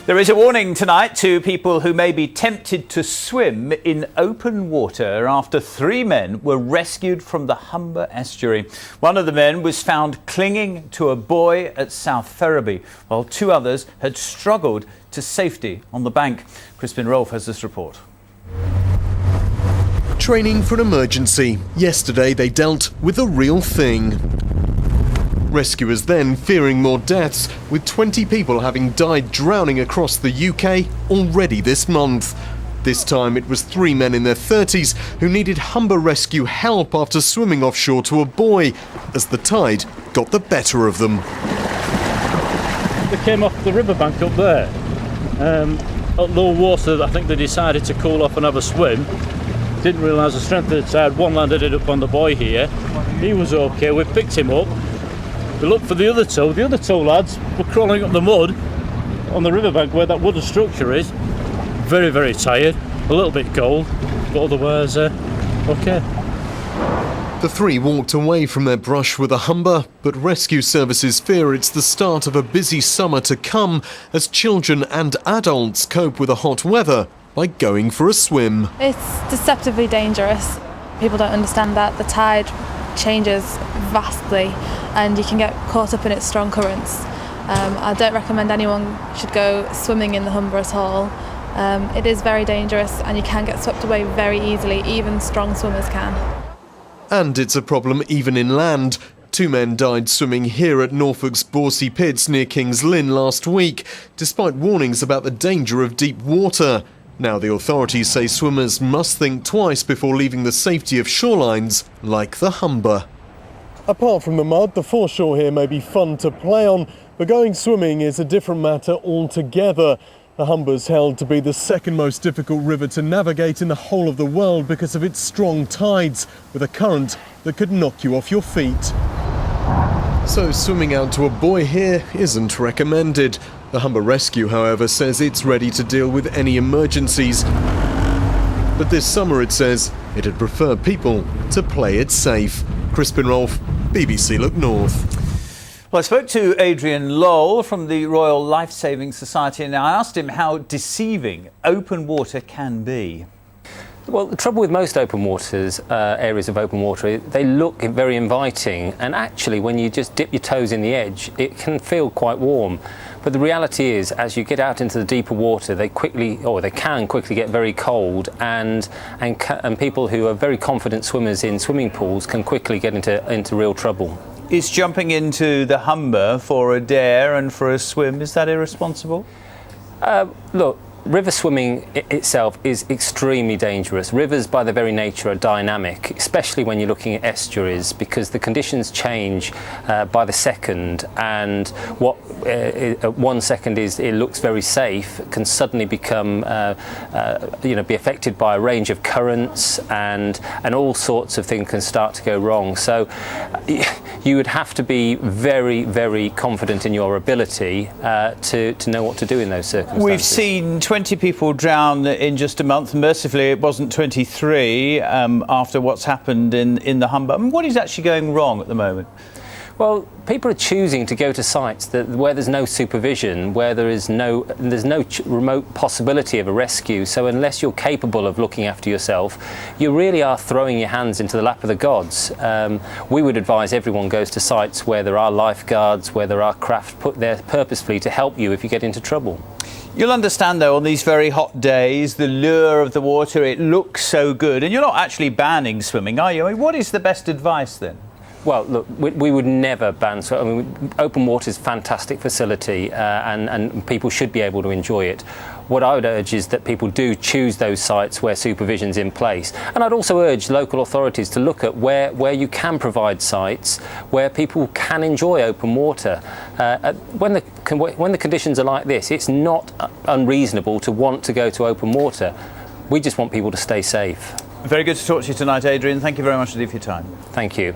There is a warning tonight to people who may be tempted to swim in open water after 3 men were rescued from the Humber estuary. One of the men was found clinging to a buoy at South Ferriby, while 2 others had struggled to safety on the bank. Crispin Rolfe has this report. Training for an emergency. Yesterday they dealt with the real thing. Rescuers then fearing more deaths, with 20 people having died drowning across the UK already this month. This time it was 3 men in their 30s who needed Humber rescue help after swimming offshore to a buoy, as the tide got the better of them. They came off the riverbank up there. At low water, I think they decided to cool off and have a swim. Didn't realise the strength of the tide. One landed it up on the buoy here. He was okay. We picked him up. We looked for the other 2. The other 2 lads were crawling up the mud on the riverbank where that wooden structure is. Very, very tired, a little bit cold, but otherwise okay. The 3 walked away from their brush with a Humber, but rescue services fear it's the start of a busy summer to come as children and adults cope with the hot weather by going for a swim. It's deceptively dangerous. People don't understand that the tide changes vastly and you can get caught up in its strong currents. I don't recommend anyone should go swimming in the Humber at all. It is very dangerous and you can get swept away very easily, even strong swimmers can. And it's a problem even inland. 2 men died swimming here at Norfolk's Borsey Pits near King's Lynn last week, despite warnings about the danger of deep water. Now the authorities say swimmers must think twice before leaving the safety of shorelines like the Humber. Apart from the mud, the foreshore here may be fun to play on, but going swimming is a different matter altogether. The Humber's held to be the 2nd most difficult river to navigate in the whole of the world because of its strong tides, with a current that could knock you off your feet. So swimming out to a buoy here isn't recommended. The Humber Rescue, however, says it's ready to deal with any emergencies. But this summer, it says, it'd prefer people to play it safe. Crispin Rolfe, BBC Look North. Well, I spoke to Adrian Lole from the Royal Life Saving Society and I asked him how deceiving open water can be. Well, the trouble with most open waters, areas of open water, they look very inviting, and actually when you just dip your toes in the edge, it can feel quite warm. But the reality is, as you get out into the deeper water, they can quickly get very cold, and people who are very confident swimmers in swimming pools can quickly get into real trouble. Is jumping into the Humber for a dare and for a swim, is that irresponsible? Look, river swimming itself is extremely dangerous. Rivers, by their very nature, are dynamic, especially when you're looking at estuaries, because the conditions change by the second, and what 1 second it looks very safe can suddenly become, be affected by a range of currents, and all sorts of things can start to go wrong. So you would have to be very, very confident in your ability to know what to do in those circumstances. We've seen 20 people drown in just a month. Mercifully, it wasn't 23 after what's happened in the Humber. I mean, what is actually going wrong at the moment? Well, people are choosing to go to sites where there's no supervision, where there's no remote possibility of a rescue. So unless you're capable of looking after yourself, you really are throwing your hands into the lap of the gods. We would advise everyone goes to sites where there are lifeguards, where there are craft put there purposefully to help you if you get into trouble. You'll understand, though, on these very hot days, the lure of the water, it looks so good. And you're not actually banning swimming, are you? I mean, what is the best advice, then? Well, look, we would never ban swimming. I mean, open water is a fantastic facility and people should be able to enjoy it. What I would urge is that people do choose those sites where supervision's in place. And I'd also urge local authorities to look at where you can provide sites where people can enjoy open water. When the conditions are like this, it's not unreasonable to want to go to open water. We just want people to stay safe. Very good to talk to you tonight, Adrian. Thank you very much indeed for your time. Thank you.